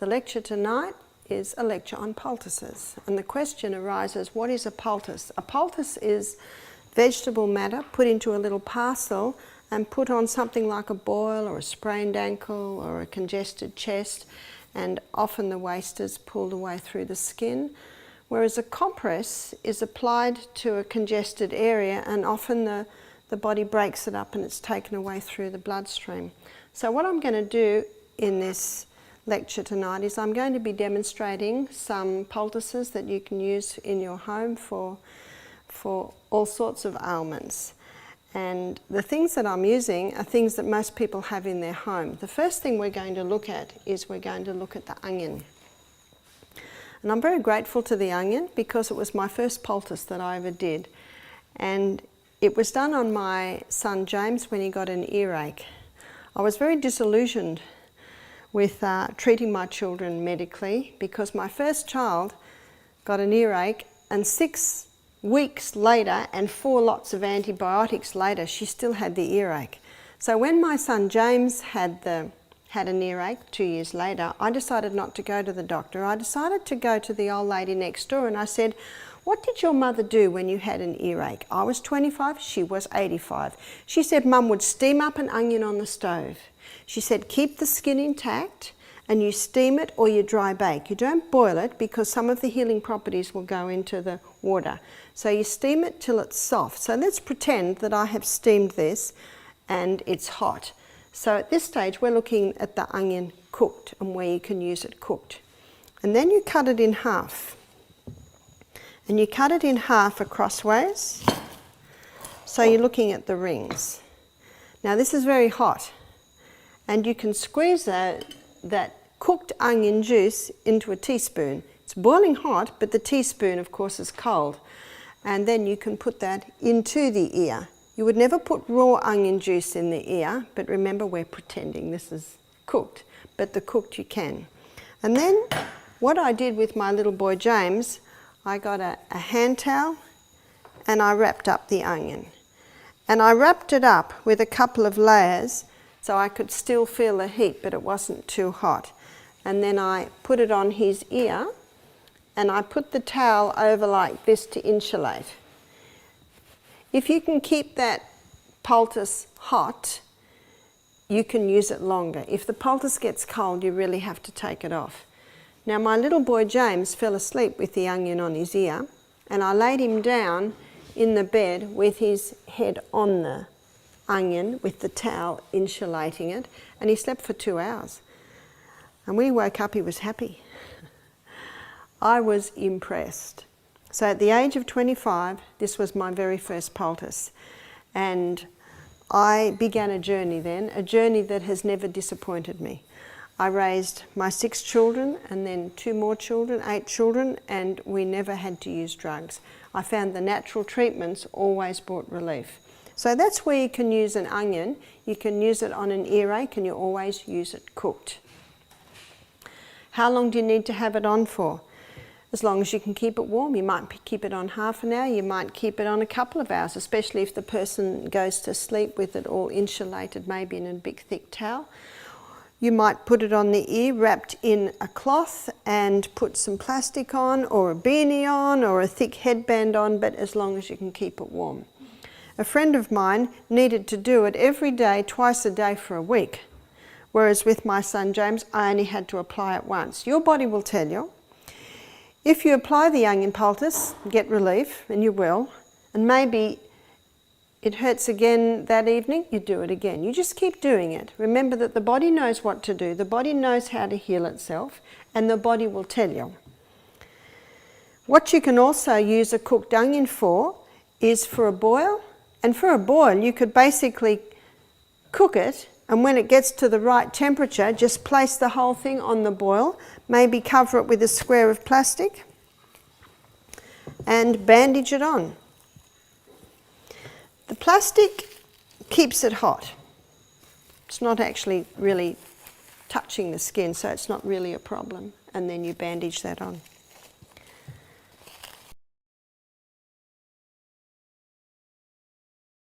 The lecture tonight is a lecture on poultices, and the question arises, what is a poultice? A poultice is vegetable matter put into a little parcel and put on something like a boil or a sprained ankle or a congested chest, and often the waste is pulled away through the skin, whereas a compress is applied to a congested area and often the body breaks it up and it's taken away through the bloodstream. So what I'm going to do in this lecture tonight is I'm going to be demonstrating some poultices that you can use in your home for all sorts of ailments. And the things that I'm using are things that most people have in their home. The first thing we're going to look at is we're going to look at the onion. And I'm very grateful to the onion because it was my first poultice that I ever did. And it was done on my son James when he got an earache. I was very disillusioned with treating my children medically because my first child got an earache, and 6 weeks later and 4 lots of antibiotics later she still had the earache. So when my son James had an earache 2 years later, I decided not to go to the doctor. I decided to go to the old lady next door and I said, "What did your mother do when you had an earache?" I was 25, she was 85. She said Mum would steam up an onion on the stove. She said keep the skin intact and you steam it or you dry bake. You don't boil it because some of the healing properties will go into the water. So you steam it till it's soft. So let's pretend that I have steamed this and it's hot. So at this stage we're looking at the onion cooked and where you can use it cooked. And then you cut it in half. And you cut it in half acrossways, so you're looking at the rings. Now this is very hot, and you can squeeze that cooked onion juice into a teaspoon. It's boiling hot, but the teaspoon of course is cold. And then you can put that into the ear. You would never put raw onion juice in the ear, but remember we're pretending this is cooked, but the cooked you can. And then what I did with my little boy James, I got a hand towel and I wrapped up the onion. And I wrapped it up with a couple of layers so I could still feel the heat, but it wasn't too hot. And then I put it on his ear and I put the towel over like this to insulate. If you can keep that poultice hot, you can use it longer. If the poultice gets cold, you really have to take it off. Now my little boy James fell asleep with the onion on his ear, and I laid him down in the bed with his head on the onion with the towel insulating it, and he slept for 2 hours. And when he woke up he was happy. I was impressed. So at the age of 25, this was my very first poultice, and I began a journey then, a journey that has never disappointed me. I raised my 6 children and then 2 more children, 8 children, and we never had to use drugs. I found the natural treatments always brought relief. So that's where you can use an onion. You can use it on an earache and you always use it cooked. How long do you need to have it on for? As long as you can keep it warm. You might keep it on half an hour, you might keep it on a couple of hours, especially if the person goes to sleep with it all insulated, maybe in a big thick towel. You might put it on the ear wrapped in a cloth and put some plastic on or a beanie on or a thick headband on, but as long as you can keep it warm. A friend of mine needed to do it every day, twice a day for a week, whereas with my son James I only had to apply it once. Your body will tell you. If you apply the onion poultice, get relief, and you will, and maybe it hurts again that evening, you do it again. You just keep doing it. Remember that the body knows what to do, the body knows how to heal itself, and the body will tell you. What you can also use a cooked onion for is for a boil, and for a boil you could basically cook it, and when it gets to the right temperature, just place the whole thing on the boil, maybe cover it with a square of plastic, and bandage it on. The plastic keeps it hot. It's not actually really touching the skin, so it's not really a problem. And then you bandage that on.